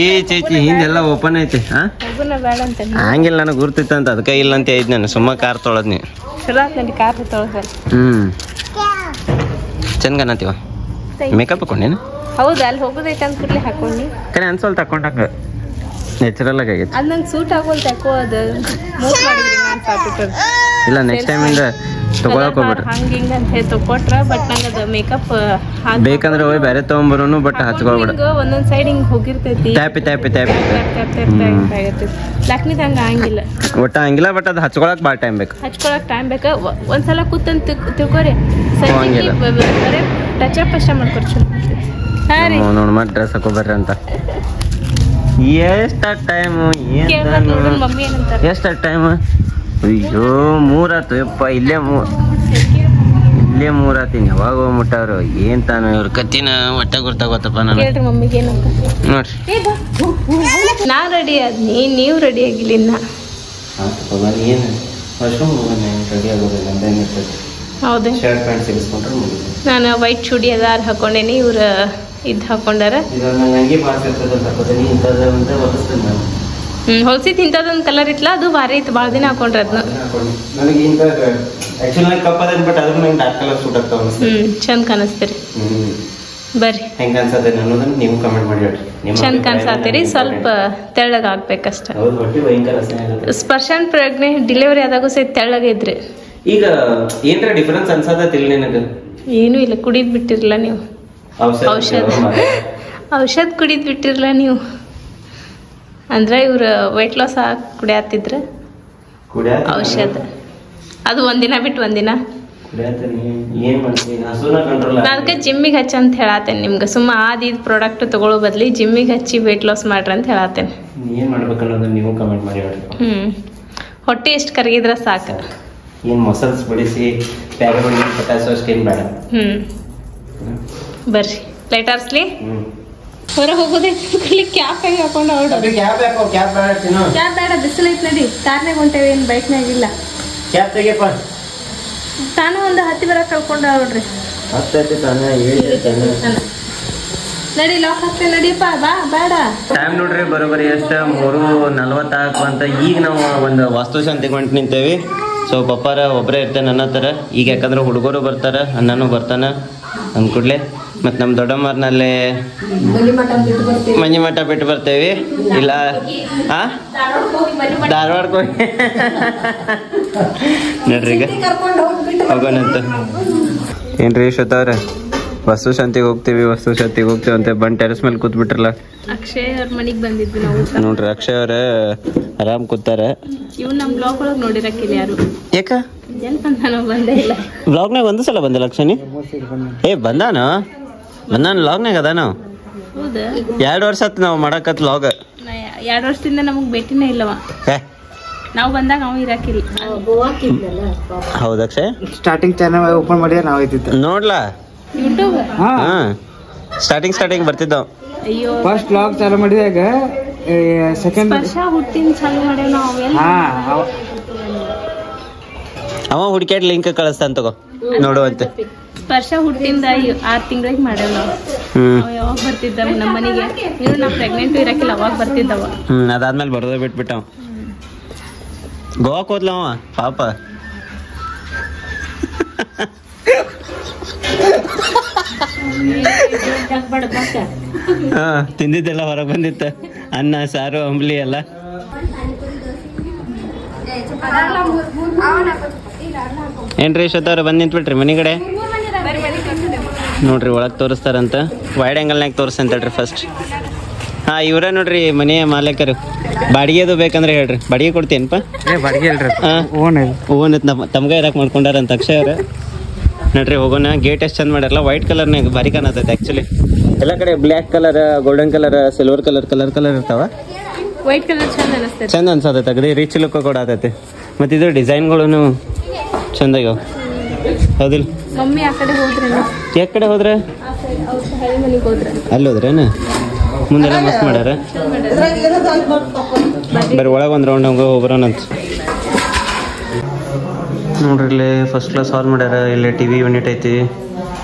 ಹಿಂದೆಲ್ಲ ಓಪನ್ ಐತಿ. ಹಂಗಿಲ್ಲ ನನಗೆ ಗುರ್ತಿತ್ತು ಅಂತ ಅದಕ್ಕೆ ಇಲ್ಲ ಅಂತ ಹೇಳಿದ್ ನಾನು. ಸುಮ್ಮ ಕಾರ್ ತೊಳದ್ನಿ. ಚಂದ ಕಾಣತೀವ. ಮೇಕಪ್ ಹಾಕೊಂಡೇನು? ಹೌದಾ? ಅಲ್ಲಿ ಹೋಗೋದೈತೆ ಅಂತ ಕೂಡಲೇ ಹಾಕೊಂಡಿ. ಕರೆ ಅನ್ಸೋಲ್ ತಕೊಂಡಾಗ ನ್ಯಾಚುರಲ್ ಆಗೈತಿ. ಅದು ನಂಗೆ ಸೂಟ್ ಆಗೋಲ್ ತಕೋ. ಅದು ಮೂವ್ ಮಾಡಿದ್ರಿ ನಾನು ಸಾಪಿಟ್ಟರು. ಇಲ್ಲ ನೆಕ್ಸ್ಟ್ ಟೈಮ್ ಇಂದ ತಗೊಳಕ್ ಹೋಗ್ಬಿಟ್ರಿ. ಹಂಗೆ ಹಿಂಗೆ ಅಂತ ಹೇಳಿ ತಕೊಟ್ರ. ಬಟ್ ನಂಗೆ ಅದು ಮೇಕಪ್ ಬೇಕಂದ್ರೆ ಹೋಗಿ ಬೇರೆ ತಗೊಂಬರೋನು. ಬಟ್ ಹಚ್ಕೊಳ್ಬೇಡ. ಒಂದೊಂದ್ ಸೈಡ್ ಹಿಂಗ್ ಹೋಗಿರ್ತೈತಿ. ಟ್ಯಾಪಿ ಲಾಕ್ನಿದ್ ಹಂಗ ಹಂಗಿಲ್ಲ. ಒಟ್ಟ ಹಂಗಿಲ್ಲ. ಬಟ್ ಅದು ಹಚ್ಕೊಳಕ್ ಭಾಳ ಟೈಮ್ ಬೇಕು. ಒಂದ್ಸಲ ಕೂತಂತ ತಿಳ್ಕೊರಿ. ಬರೇ ಟಚ್ ಅಪ್ ಅಷ್ಟ ಮಾಡ್ಕೊಡ್ರಿ. ನೋಡ್ ಮತ್ ಡ್ರೆಸ್ ಹಾಕೋಬರ್ರಿ ಅಂತ. ಎಷ್ಟ ಟೈಮು ಮಮ್ಮಿ ಏನಂತ ಎಷ್ಟ ಟೈಮ್? ಅಯ್ಯೋ 3 ಆತು ಯಪ್ಪ. ಇಲ್ಲೇ 3 ಆತೀನಿ. ಯಾವಾಗ ಹೋಗ್ಬಿಟ್ಟವ್ರು ಏನ್ ತಾನು ಇವ್ರ ಕತ್ತಿನ ಒಟ್ಟ ಗೊತ್ತಾಗತ್ತಪ್ಪ ನಾನು. ಮಮ್ಮಿಗೆ ಏನಂತ ನೋಡ್ರಿ. ನಾ ರೆಡಿ ಆದ್ನಿ, ನೀವು ರೆಡಿ ಆಗಿಲ್ಲ ಇನ್ನ. ಹೌದೇ? ನಾನು ವೈಟ್ ಚೂಡಿದಾರ್ ಹಾಕೊಂಡೇನಿ. ಇವ್ರ ಇದ್ ಹಾಕೊಂಡಾರ. ಹೊಲ್ಸಿ ತಿಂತದೊಂದ್ ಕಲರ್ ಇತ್ಲ, ಅದು ಭಾರಿ ಇತ್ತು. ಭಾಳ ದಿನ ಹಾಕೊಂಡ್ರ ಅದನ್ನ. ಚಂದ ಕಾಣಿಸ್ತೀರಿ. ಬರ್ರಿ ಚಂದ ಕಾಣಿಸ್ತೀರಿ. ಸ್ವಲ್ಪ ತೆಳ್ಳಗ ಆಗ್ಬೇಕಷ್ಟ. ಸ್ಪರ್ಶನ್ ಪ್ರಜ್ಞೆ ಡೆಲಿವರಿ ಆದಾಗೂ ಸಹಿತ ತೆಳ್ಳಗಿದ್ರಿ. ಈಗ ಏನ್ರ ಡಿಫರೆನ್ಸ್ ಅನ್ಸತ್ತಿಲ್ಲ ನಿನಗ? ಏನು ಇಲ್ಲ. ಕುಡಿದ್ ಬಿಟ್ಟಿರಲ್ಲ ನೀವು. ಔಷಧ ಕುಡಿದ್ ಬಿಟ್ಟಿರಲ್ಲ ನೀವು. ಅಂದ್ರೆ ಇವ್ರು ವೆಯ್ಟ್ ಲಾಸ್ ಕುಡಿಯತ್ತಿದ್ರ ಔಷಧ ಅದು ಒಂದಿನ ಬಿಟ್ಟು ಒಂದಿನ ಅದಕ್ಕೆ ಜಿಮ್ಮಿಗೆ ಹಚ್ಚ ಅಂತ ಹೇಳತ್ತೇನೆ ನಿಮ್ಗೆ ಸುಮ್ಮ ಆದ ಪ್ರಾಡಕ್ಟ್ ತಗೊಳ್ಳೋ ಬದ್ಲಿ ಜಿಮ್ಮಿಗೆ ಹಚ್ಚಿ ವೆಯ್ಟ್ ಲಾಸ್ ಮಾಡ್ರಿ ಅಂತ ಹೇಳತ್ತೇನೆ ಏನ್ ಮಾಡ್ಬೇಕನ್ನೋದು ನೀವು ಕಮೆಂಟ್ ಮಾಡಿ ಹೇಳ್ರಿ. ಹೊಟ್ಟೆ ಎಷ್ಟು ಕರಗಿದ್ರೆ ಸಾಕು. ಏನ್ ಮಸಲ್ಸ್ ಬಿಡಿಸಿ ಪ್ಯಾರಗೊಂಡು ಪಟಾಸು ಅಷ್ಟೇನು ಬೇಡ. ಬರ್ರಿ ಲೈಟ್ ಆರ್ಸ್ಲಿ. ಹೊರ ಹೋಗೋದೇ ಕ್ಯಾಪ್ ಹೆಂಗೆ ಹಾಕೊಂಡು ಕ್ಯಾಪ್ ಬೇಡ ಬಿಸಿಲು ಐತ್ ನಡಿ. ಕಾರ್ನಾಗ ಹೊಂಟೇವಿ ಏನು ಬೈಕ್ನಾಗ ಇಲ್ಲ. ಕ್ಯಾಪ್ ತೆಗಿಯಪ್ಪ. ತಾನು ಒಂದು ಹತ್ತಿ ಬರ ಕಳ್ಕೊಂಡ ನೋಡ್ರಿ. ನಡಿ ಲಾಕ್ ಹಾಕ್ತೇವೆ ನಡಿಯಪ್ಪ ಬಾ ಬೇಡ. ಟೈಮ್ ನೋಡ್ರಿ ಬರೋಬರಿ ಎಷ್ಟು 3:40 ಅಂತ. ಈಗ ನಾವು ಒಂದು ವಾಸ್ತುಶಾಂತಿಗೆ ಹೊಂಟು ನಿಂತೇವಿ. ಸೊ ಪಪ್ಪಾರ ಒಬ್ಬರೇ ಇರ್ತೇನೆ ನನ್ನ ಹತ್ರ ಈಗ, ಯಾಕಂದ್ರೆ ಹುಡುಗರು ಬರ್ತಾರ ಅಣ್ಣನೂ ಬರ್ತಾನ ಅಂದ್ಕೂಡ್ಲೆ. ಮತ್ತು ನಮ್ಮ ದೊಡ್ಡಮ್ಮರ್ನಲ್ಲೇ ಮನಿ ಮಠ ಬಿಟ್ಟು ಬರ್ತೇವಿ. ಇಲ್ಲ ಧಾರವಾಡಕ್ಕೆ ಹೋಗಿ ನೋಡ್ರಿ ಈಗ ಹೋಗೋಣಂತ. ಏನ್ರಿ ಶ್ವೇತವ್ರೆ ವಾಸ್ತುಶಾಂತಿಗೆ ಹೋಗ್ತೀವಿ ಅಂತ ಬಂದ್ ಟೆರೆಸ್ ಮೇಲೆ ಕೂತ್ಬಿಟ್ರಲ್ಲ. ಅಕ್ಷಯ್ ಅವ್ರ ಮನೆಗೆ ಬಂದಿದ್ವಿ ನಾವು. ನೋಡ್ರಿ ಅಕ್ಷಯ್ ಅವ್ರ ಆರಾಮ್ ಕೂತಾರ. ಇವ್ ನಮ್ ಬ್ಲಾಗ್ ಒಳಗೆ ನೋಡಿರಕ್ಕಿಲ್ಲ ಯಾರು. ಯಾಕ ಬಂದೇ ಇಲ್ಲ ಬ್ಲಾಗ್ನಾಗ ಒಂದು ಸಲ ಬಂದಿಲ್ಲ ಅಕ್ಷನಿ. ಬಂದಾನ ಲಾಗ್ನಾಗ ಅದಾನ. ಹೌದಾ 2 ವರ್ಷ ಆತ್ ನಾವು ಮಾಡಕತ್ ಲಾಗ್. 2 ವರ್ಷದಿಂದ ನಮಗ್ ಭೇಟಿನೇ ಇಲ್ಲವ. ನಾವು ಬಂದಾಗ ಅವ ಇರಾಕಿಲ್ಲ. ಹೌದಾ ಅಕ್ಷಯ್ ಸ್ಟಾರ್ಟಿಂಗ್ ಚಾನಲ್ ಓಪನ್ ಮಾಡಿದ್ರೆ ನಾವ್ ಐತಿತ್ತು ನೋಡ್ಲಾ ಯೂಟ್ಯೂಬ್. ಸ್ಟಾರ್ಟಿಂಗ್ ಬರ್ತಿದ್ದವ್. ಅಯ್ಯೋ ಫಸ್ಟ್ ವ್ಲಾಗ್ ಚಾಲು ಮಾಡಿದಾಗ ಸೆಕೆಂಡ್ ವರ್ಷ ಹುಟ್ಟಿನ ಚಾಲು ಮಾಡ್ಯಾವ ನಾವು. ಅವ ಹುಡುಕ್ಯಾಡ್ ಲಿಂಕ್ ಕಳಿಸ್ತಾನ ತಗೋ ನೋಡುವಂತೆ. ವರ್ಷ ಹುಟ್ಟಿಂದ 6 ತಿಂಗಳಿಗೆ ಮಾಡ್ಯಾವ ನಾವು. ಯಾವಾಗ ಬರ್ತಿದ್ದ ನಮ್ಮ ಮನೆಗೆ. ಇನ್ನು ನಾ ಪ್ರೆಗ್ನೆಂಟ್ ಇರಕಿಲ್ಲ ಅವಾಗ ಬರ್ತಿದ್ದವ. ಅದಾದ್ಮೇಲೆ ಬರೋದೇ ಬಿಟ್ಬಿಟ್ಟವ. ಗೋವಾಕ್ ಹೋದ್ಲವ ಪಾಪ. ತಿಂದಿದ್ದೆಲ್ಲ ಹೊರಗೆ ಬಂದಿತ್ತ. ಅನ್ನ ಸಾರು ಅಂಬ್ಲಿ ಎಲ್ಲ. ಏನ್ರಿ ಶ್ವೇತವ್ರ ಬಂದ್ ನಿಂತ್ಬಿಟ್ರಿ ಮನಿ ಕಡೆ. ನೋಡ್ರಿ ಒಳಗೆ ತೋರಿಸ್ತಾರಂತ. Wide ಆ್ಯಂಗಲ್ನಾಗ ತೋರಿಸ್ತಂತೇಳ್ರಿ first. ಇವ್ರ ನೋಡ್ರಿ ಮನೆಯ ಮಾಲೀಕರು. ಬಾಡಿಗೆದು ಬೇಕಂದ್ರೆ ಹೇಳ್ರಿ. ಬಾಡಿಗೆ ಕೊಡ್ತೀನಪ್ಪ. ಬಾಡಿಗೆ ಓನ್ ತಮ್ಗ ಇರಕ್ ಮಾಡ್ಕೊಂಡಾರಂತ ಅಕ್ಷಯ್ ಅವ್ರ. ನೋಡ್ರಿ ಹೋಗೋಣ. ಗೇಟ್ ಎಷ್ಟು ಚಂದ ಮಾಡ್ಯಾರಲ್ಲ. ವೈಟ್ ಕಲರ್ನಾಗ ಭಾರಿ ಕಾಣತೈತೆ ಆಕ್ಚುಲಿ. ಎಲ್ಲ ಕಡೆ black colour, golden colour, silver colour ಇರ್ತಾವ. ವೈಟ್ ಕಲರ್ ಚಂದ ಅನ್ಸತೈತೆ. ಅಗದಿ ರಿಚ್ ಲುಕ್ ಕೊಡತೈತಿ. ಮತ್ತು ಇದು ಡಿಸೈನ್ಗಳು ಚಂದ ಆಗ್ಯಾವ. ಹೌದಿಲ್ಲ ಮಮ್ಮಿ ಆ ಕಡೆ ಹೋದ್ರೆ ಯಾವ ಕಡೆ ಹೋದ್ರೆ ಅಲ್ಲಿ ಹೋದ್ರೇನ ಮುಂದೆಲ್ಲ ಮಸ್ತ್ ಮಾಡ್ಯಾರ. ಬರೀ ಒಳಗೆ ಒಂದು ರೌಂಡ್ ಹಂಗೆ ಹೋಗ್ಬರೋಣಂತ. ನೋಡ್ರಿ ಇಲ್ಲಿ ಫಸ್ಟ್ ಕ್ಲಾಸ್ ಹಾಲ್ ಮಾಡ್ಯಾರ. ಇಲ್ಲಿ TV ಯೂನಿಟ್ ಐತಿ.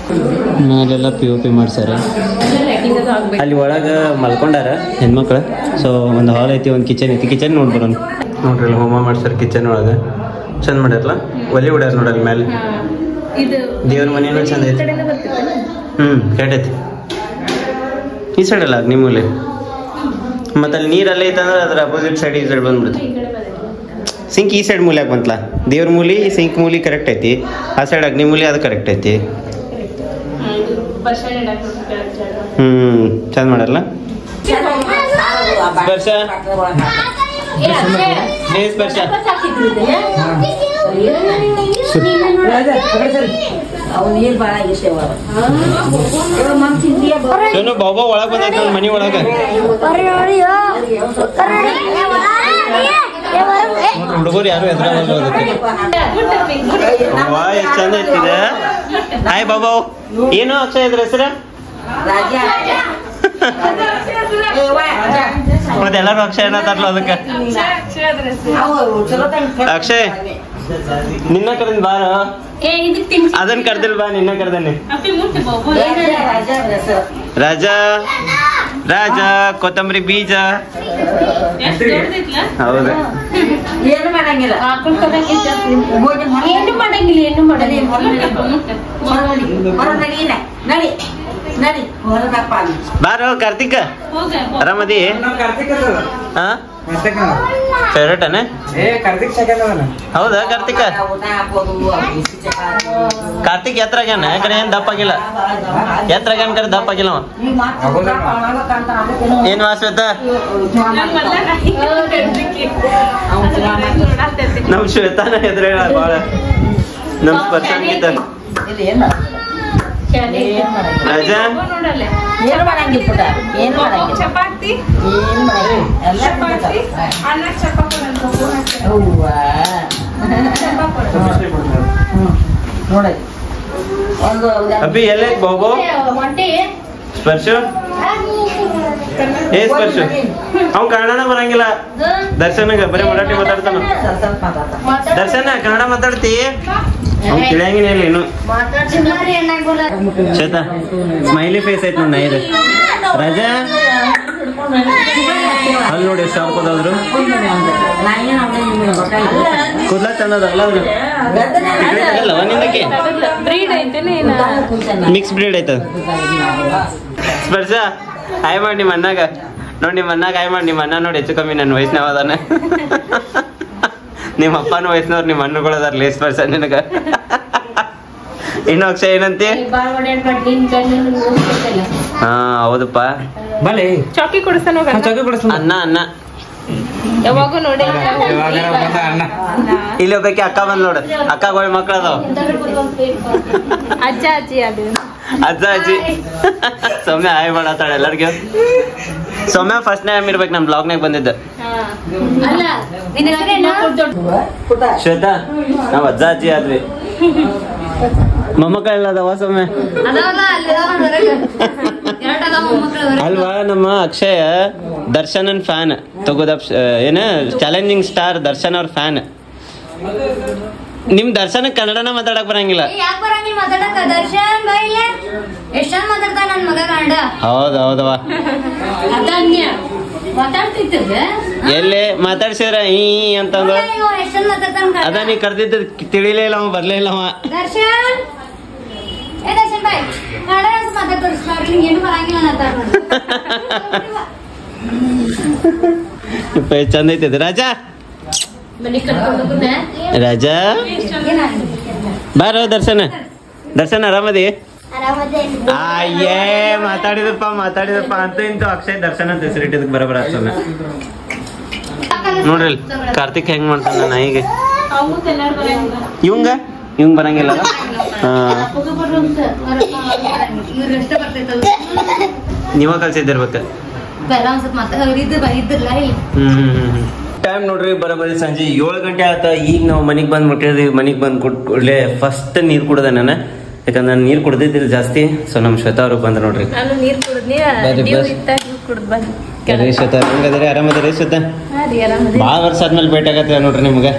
ಮೇಲೆಲ್ಲ POP ಮಾಡ್ಸ್ಯಾರ. ಅಲ್ಲಿ ಒಳಗೆ ಮಲ್ಕೊಂಡಾರ ಹೆಣ್ಮಕ್ಳು. ಸೊ ಒಂದು ಹಾಲ್ ಐತಿ, ಒಂದು ಕಿಚನ್ ಐತಿ. ಕಿಚನ್ ನೋಡ್ಬರೋಣ. ನೋಡ್ರಿ ಇಲ್ಲಿ ಹೋಮ ಮಾಡ್ಸ್ಯಾರ ಕಿಚನ್ ಒಳಗೆ. ಚಂದ ಮಾಡ್ಯಾರಲ್ಲ. ಒಲಿ ಹೊಡ್ಯಾರ ನೋಡಲ್ಲಿ ಮೇಲೆ. ದೇವ್ರ ಮನೇನು ಚಂದ ಐತಿ. ಕೆಟ್ಟೈತಿ ಈ ಸೈಡ್ ಅಲ್ಲ ನಿಮ್ಮಲ್ಲಿ. ಮತ್ತೆ ಅಲ್ಲಿ ನೀರಲ್ಲಿ ಐತಂದ್ರೆ ಅದ್ರ ಅಪೋಸಿಟ್ ಸೈಡ್ ಈ ಸೈಡ್ ಬಂದ್ಬಿಡುತ್ತೆ. ಸಿಂಕ್ ಈ ಸೈಡ್ ಮೂಲ್ಯಾಗ ಬಂತಲ್ಲ. ದೇವ್ರ ಮೂಲಿ ಸಿಂಕ್ ಮೂಲಿ ಕರೆಕ್ಟ್ ಐತಿ. ಆ ಸೈಡ್ ಅಗ್ನಿ ಮೂಲಿ ಅದು ಕರೆಕ್ಟ್ ಐತಿ. ಚಂದ ಮಾಡಲ್ಲ. ಸ್ಪರ್ಶ ಬಾಬಾ ಒಳಗ್ ಬಂದೈತಿ ನನ್ನ ಮನಿ ಒಳಗ. ಹುಡುಗರು ಯಾರು ಎದುರ ಚಂದ ಐತಿದೆ. ಹಾಯ್ ಬಾಬಾ. ಏನು ಅಕ್ಷಯ್ ಇದ್ರ ಹೆಸರ? ಮತ್ತೆ ಎಲ್ಲಾರು ಅಕ್ಷಯ್ ಅನ್ನತಾರಲ್ಲ ಅದಕ್ಕೆ. ಅಕ್ಷಯ್ ನಿನ್ನ ಕರೆದ್ ಬಾರ. ಅದನ್ನ ಕರ್ದಿಲ್ ಬಾ, ನಿನ್ನ ಕರ್ದೇನೆ. ರಾಜ ಕೊತ್ತಂಬರಿ ಬೀಜ. ಹೌದು ಏನು ಮಾಡಂಗಿಲ್ಲ. ಬಾರೋ ಕಾರ್ತಿಕ್. ಆರಾಮದಿ? ಫೇವ್ರೇಟ್ ಅನ ಹೌದಾ ಕಾರ್ತಿಕ ಕಾರ್ತಿಕ್ ಎತ್ತರಾಗ್ಯಾನ ಕಡೆ ಏನ್ ದಪ್ಪಾಗಿಲ್ಲ ಎತ್ತರಾಗ್ಯಾನ ಕಡೆ ದಪ್ಪಾಗಿಲ್ಲ ಏನ್ ವಾಸವತ್ತ ನಮ್ ಶ್ವೇತಾನ ಎದುರ ಬಾಳ ನಮ್ ಸ್ಪರ್ಶಾನ್ಗಿಂತ ರಾಜಾ ಏನು ಮಾಡಂಗಿಲ್ಲ ಪುಟ ಏನು ಮಾಡಂಗಿಲ್ಲ ಚಪಾತಿ ನೋಡಿ ಒಂದು ಅಭಿ ಎಲ್ಲೇ ಬೋಗೋ ಸ್ಪರ್ಶ ಏ ಸ್ಪರ್ಶ ಅವ್ ಕನ್ನಡನ ಬರಂಗಿಲ್ಲ ದರ್ಶನಗ ಬರೀ ಮರಾಠಿ ಮಾತಾಡ್ತಾನ ದರ್ಶನ ಕನ್ನಡ ಮಾತಾಡ್ತಿ ಅವ್ನು ತಿಳಿಯಂಗಿಲ್ಲ ಇನ್ನು ಶ್ವೇತಾ ಸ್ಮೈಲಿ ಫೇಸ್ ಐತ್ ನನ್ನ ಇದು ರಾಜಾ ಅಲ್ಲಿ ನೋಡಿ ಎಷ್ಟು ಹಾಕೋದಾದ್ರು ಕೂದಲ ಚಂದದಲ್ಲ ಅವ್ರು ನಿಂದಕ್ಕೆ ಬ್ರೀಡ್ ಐತೇನೆ ಮಿಕ್ಸ್ ಬ್ರೀಡ್ ಐತದ ಸ್ಪರ್ಶ ಹಾಯ್ ಮಾಡಿ ನಿಮ್ಮ ಅಣ್ಣಾಗ ನೋಡಿ ನಿಮ್ಮ ಅಣ್ಣಾಗ ಹಾಯ್ ಮಾಡಿ ನಿಮ್ಮ ಅಣ್ಣ ನೋಡಿ ಹೆಚ್ಚು ಕಮ್ಮಿ ನನ್ನ ವಯಸ್ಸಿನವ ಅದಾನ ನಿಮ್ಮ ಅಪ್ಪನ ವಯಸ್ಸಿನವ್ರು ನಿಮ್ಮ ಅಣ್ಣಗಳದಾರ ಲೇಸ್ ಸ್ಪರ್ಶ ನಿನಗ ಇನ್ನು ಅಕ್ಷಯ್ ಏನಂತಿ ಹಾ ಹೌದಪ್ಪ ಬಲೆ ಚಾಕಿ ಕೊಡಿಸ್ತಾನ ಅನ್ನ ಅನ್ನ ಯಾವಾಗೂ ನೋಡಿ ಇಲ್ಲಿ ಒಬ್ಬಾಕಿ ಅಕ್ಕ ಬಂದ್ ನೋಡು ಅಕ್ಕಗಳ ಮಕ್ಳು ಅದಾವ ಅಜ್ಜ ಅಜ್ಜಿ ಅದು ಅಜ್ಜ ಅಜ್ಜಿ ಸೌಮ್ಯ ಹಾಯ್ ಮಾಡತ್ತಾಳ ಎಲ್ಲರಿಗೂ ಸೌಮ್ಯ ಫಸ್ಟ್ ಟೈಮ್ ಇರ್ಬೇಕು ನಮ್ ಬ್ಲಾಗ್ನಾಗ ಬಂದಿದ್ದ ಶ್ವೇತಾ ನಾವ್ ಅಜ್ಜ ಅಜ್ಜಿ ಆದ್ವಿ ಮೊಮ್ಮಕ್ಕಳೆಲ್ಲ ಅದಾವ ಸೌಮ್ಯ ಅಲ್ವಾ ನಮ್ಮ ಅಕ್ಷಯ ದರ್ಶನನ್ ಫ್ಯಾನ್ ತಗೋದ ಏನ ಚಾಲೆಂಜಿಂಗ್ ಸ್ಟಾರ್ ದರ್ಶನ್ ಅವ್ರ ಫ್ಯಾನ್ ನಿಮ್ ದರ್ಶನ ಕನ್ನಡನ ಮಾತಾಡಕ್ ಬರಂಗಿಲ್ಲ ಹೌದೌದವ ಎಲ್ಲೇ ಮಾತಾಡ್ಸಿದ್ರ ಈ ಅಂತಂದ್ರ ಅದ ನೀ ಕರ್ದಿದ್ದ ತಿಳಿಲೇ ಇಲ್ಲ ಅವ ಬರ್ಲೇ ಇಲ್ಲ ಅವ ಚಂದ ಐತದ ರಾಜಾ ರಾಜಾ ಬಾರೋ ದರ್ಶನ ದರ್ಶನ ಆರಾಮದಿ ಅಯ್ಯೇ ಮಾತಾಡಿದಪ್ಪ ಅಂತ ಇಂತ ಅಕ್ಷಯ್ ದರ್ಶನ ಅಂತ ಹೆಸರಿಟ್ಟಿದಕ್ ಬರಬರ ಸೊಮ್ಮೆ ನೋಡ್ರಿ ಕಾರ್ತಿಕ್ ಹೆಂಗ್ ಮಾಡ್ತಾನ ನಾಯಿಗೆ ಇವಂಗ ಬರಂಗಿಲ್ಲ ನೀವ ಕಲ್ಸಿದ್ದಿರ್ಬೇಕ ಟೈಮ್ ನೋಡ್ರಿ ಬರೋಬರಿ ಸಂಜೆ 7 ಗಂಟೆ ಆತ ಈಗ ನಾವು ಮನಿಗ್ ಬಂದ್ ಮುಟ್ಟಿದ್ವಿ ಮನಿಗ್ ಬಂದ್ ಕೂಡಲೇ ಫಸ್ಟ್ ನೀರ್ ಕುಡ್ದೆ ನಾನು ಯಾಕಂದ್ರೆ ನಾನು ನೀರ್ ಕುಡ್ದಿದ್ದಿಲ್ಲ ಜಾಸ್ತಿ ಸೊ ನಮ್ ಶ್ವೇತಾ ಅವ್ರು ಬಂದ್ರ ನೋಡ್ರಿ ನಾನು ನೀರ್ ಕುಡಿದ್ನಿ ಶ್ವೇತಾ ಹೆಂಗದ್ರಿ ಆರಾಮದ್ರಿ ಶ್ವೇತಾ ಬಾಳ ವರ್ಷ ಆದ್ಮೇಲೆ ಭೇಟಿ ಆಗತ್ತೆ ನೋಡ್ರಿ ನಿಮ್ಗೆ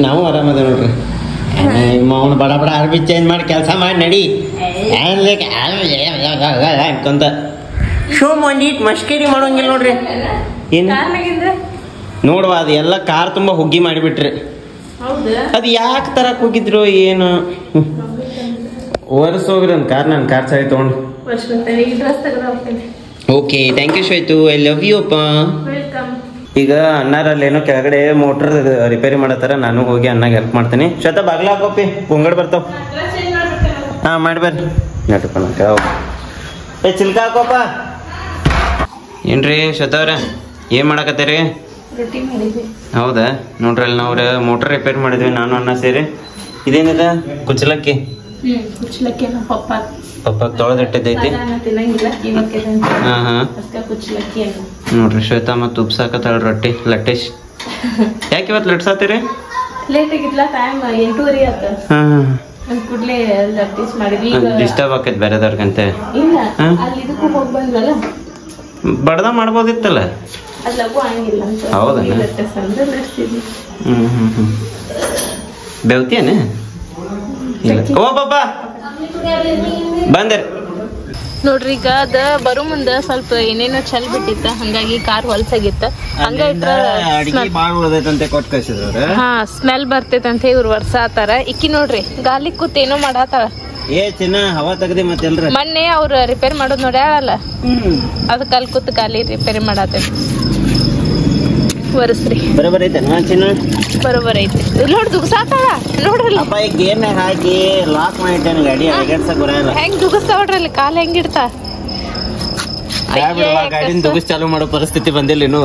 ನಾವು ಆರಾಮದ ನೋಡ್ರಿ ಅವನು ಬಡ ಬಡ ಅರ್ಬಿ ಚೇಂಜ್ ಮಾಡಿ ಕೆಲಸ ಮಾಡಿ ನಡಿ ಅನ್ಕೊಂತ ಶೋ ಒಂದಿಟ್ ಮಸ್ಕೇರಿ ಮಾಡೋಂಗಿಲ್ಲ ನೋಡ್ರಿ ಏನ್ ನೋಡುವ ಅದು ಎಲ್ಲ ಕಾರ್ ತುಂಬಾ ಹುಗ್ಗಿ ಮಾಡಿಬಿಟ್ರಿ ಅದು ಯಾಕೆ ತರಕ್ ಹೋಗಿದ್ರು ಏನು ಒರೆಸೋಗ್ರಿ ಒಂದು ಕಾರ್ ನಾನು ಕಾರ್ ಸಾರಿ ತಗೊಂಡು okay thank you Shwetu I love you ಅಪ್ಪ ಈಗ ಅಣ್ಣಾರಲ್ಲಿ ಏನೋ ಕೆಳಗಡೆ ಮೋಟರ್ ರಿಪೇರಿ ಮಾಡತ್ತಾರ ನಾನು ಹೋಗಿ ಅಣ್ಣಾಗ ಹೆಲ್ಪ್ ಮಾಡ್ತೀನಿ ಶ್ವೇತಾ ಬಾಗ್ಲ ಹಾಕೋಪಿ ಗುಂಗಡ್ ಬರ್ತಾವ ಹಾ ಮಾಡಿ ಬರ್ರಿ ನಟಪ್ಪ ಏ ಚಿಲ್ಕ ಹಾಕೋಪ ಏನ್ರಿ ಶ್ವೇತಾ ಅವ್ರ ಏನ್ ಮಾಡಕತ್ತೀರಿ ಹೌದಾ ನೋಡ್ರಿ ಅಲ್ಲಿ ನಾವು ಮೋಟರ್ ರಿಪೇರ್ ಮಾಡಿದ್ವಿ ನಾನು ಅಣ್ಣ ಸೇರಿ ಇದೇನಿದ ಕುಚ್ಚಲಕ್ಕಿ ಪಪ್ಪ ತೊಳೆದಿಟ್ಟಿದ್ದೈತಿ ಹಾ ಹಾ ನೋಡ್ರಿ ಶ್ವೇತಾ ಮತ್ತೆ ಉಪ್ಸಾಕತ್ತಾಳ ರೊಟ್ಟಿ ಲಟ್ಟೇಶ್ ಯಾಕೆ ಇವತ್ತು ಲಟ್ಸಾತೀರಿ ಲೇಟ್ ಆಗಿದ್ಲ ಟೈಮ್ 8:30 ಆತ ಹಾ ಕೂಡ್ಲೆ ಲಟ್ಟೇಶ್ ಮಾಡಿದ್ವಿ ಡಿಸ್ಟರ್ಬ್ ಆಕೈತಿ ಬೇರೆದವ್ರಿಗಂತೆ ಇಲ್ಲ ಅಲ್ಲಿ ಇದಕ್ಕೂ ಹೋಗಿ ಬಂದ್ವಲ್ಲ ಬಡ್ದ ಮಾಡ್ಬೋದಿತ್ತಲ್ಲ ಅಲ್ಲಗೂ ಹಂಗಿಲ್ಲ ಅಂತ ಹೌದಾ ಬೆವತಿಯೇನೆ ಇಲ್ಲ ಓ ಪಾಪ ಬಂದೆ ನೋಡ್ರಿ ಈಗ ಅದ ಬರೋ ಮುಂದ ಸ್ವಲ್ಪ ಏನೇನೋ ಚಲ್ ಬಿಟ್ಟಿತ್ತ ಹಂಗಾಗಿ ಕಾರ್ ಹೊಲ್ಸಾಗಿತ್ತ ಹಂಗ ಇಟ್ರ ಹಾ ಸ್ಮೆಲ್ ಬರ್ತೈತಂತ ಇವ್ರು ವರ್ಷಾತಾರ ಇಕ್ಕಿ ನೋಡ್ರಿ ಗಾಲಿ ಕೂತ್ ಏನೋ ಮಾಡಾತಾಳ ಏ ಚಿನ್ನ ಹವಾ ತೆಗ್ದಿ ಮತ್ತೆ ಮೊನ್ನೆ ಅವ್ರ ರಿಪೇರ್ ಮಾಡೋದ್ ನೋಡ್ಯಾಳಲ್ಲ ಅದಕ್ಕೆ ಅಲ್ಲಿ ಕೂತ್ ಗಾಲಿ ರಿಪೇರಿ ಮಾಡಾತೈತಿ ಒರೆಸ್ರಿ ಬರೋಬರ್ ಐತೆ ಚಿನ್ನ ಬರೋಬರ್ ಐತಿ ನೋಡಿ ದುಗ್ಸಾತಾಳ ನೋಡ್ರಲ್ಲ ಅಪ್ಪ ಈ ಗೇಮ್ ಹಾಕಿ ಲಾಕ್ ಮಾಡಿಟ್ಟೇನು ಗಾಡಿ ಅಡ್ಗಾಡ್ಸಕ್ ಬರಲ್ಲ ಹೆಂಗ್ ದುಗಿಸ್ತಾ ನೋಡ್ರಲ್ಲಿ ಕಾಲ್ ಹೆಂಗಿಡ್ತಾ ಗಾಡಿನ ದುಗಿಸ್ ಚಾಲು ಮಾಡೋ ಪರಿಸ್ಥಿತಿ ಬಂದಿಲ್ಲ ಇನ್ನು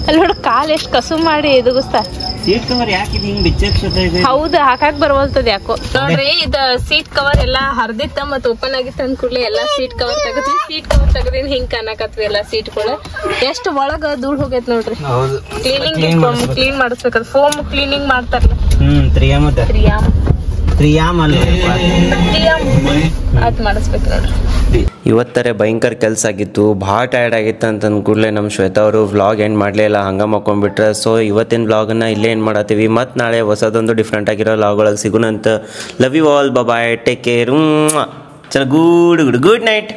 ಅಲ್ಲಿ ನೋಡು ಕಾಲ್ ಎಷ್ಟ್ ಕಸು ಮಾಡಿ ದುಗಿಸ್ತಾ ಸೀಟ್ ಕವರ್ ಯಾಕೆ ಹಿಂಗ್ ಬಿಚ್ಚಕ್ಸುತ್ತೆ ಹೌದು ಹಾಕಾಕ್ ಬರವಲ್ತದ ಯಾಕೋ ನೋಡ್ರಿ ಇದ ಸೀಟ್ ಕವರ್ ಎಲ್ಲಾ ಹರ್ದಿತ್ತ ಮತ್ ಓಪನ್ ಆಗಿತ್ತ ಅಂದ ಕೂಡ್ಲೆ ಎಲ್ಲಾ ಸೀಟ್ ಕವರ್ ತೆಗದ್ವಿ ಸೀಟ್ ಕವರ್ ತೆಗದಿನ್ ಹಿಂಗ್ ಕಾಣಕತ್ವಿ ಎಲ್ಲಾ ಸೀಟ್ಗಳು ಎಷ್ಟ್ ಒಳಗ ಧೂಳ್ ಹೋಗೈತ್ ನೋಡ್ರಿ ಕ್ಲೀನ್ ಮಾಡಿಸ್ಬೇಕದ್ ಫೋಮ್ ಕ್ಲೀನಿಂಗ್ ಮಾಡ್ತಾರಲ್ಲ ಅದ್ ಮಾಡಿಸ್ಬೇಕು ನೋಡ್ರಿ ಇವತ್ತರೆ ಭಯಂಕರ ಕೆಲಸ ಆಗಿತ್ತು ಭಾಳ ಟಯರ್ಡ್ ಆಗಿತ್ತು ಅಂತ ಕೂಡಲೇ ನಮ್ಮ ಶ್ವೇತಾ ಅವರು ವ್ಲಾಗ್ ಎಂಡ್ ಮಾಡಲೇ ಇಲ್ಲ ಹಂಗೆ ಮಕ್ಕೊಂಡ್ಬಿಟ್ರೆ ಸೊ ಇವತ್ತಿನ ವ್ಲಾಗನ್ನು ಇಲ್ಲೇ ಏನು ಮಾಡತ್ತೀವಿ ಮತ್ತು ನಾಳೆ ಹೊಸದೊಂದು ಡಿಫ್ರೆಂಟ್ ಆಗಿರೋ ವ್ಲಾಗ್ ಒಳಗೆ ಸಿಗೋಣ ಅಂತ love you all bye take care ಚಲ ಗುಡ್ ನೈಟ್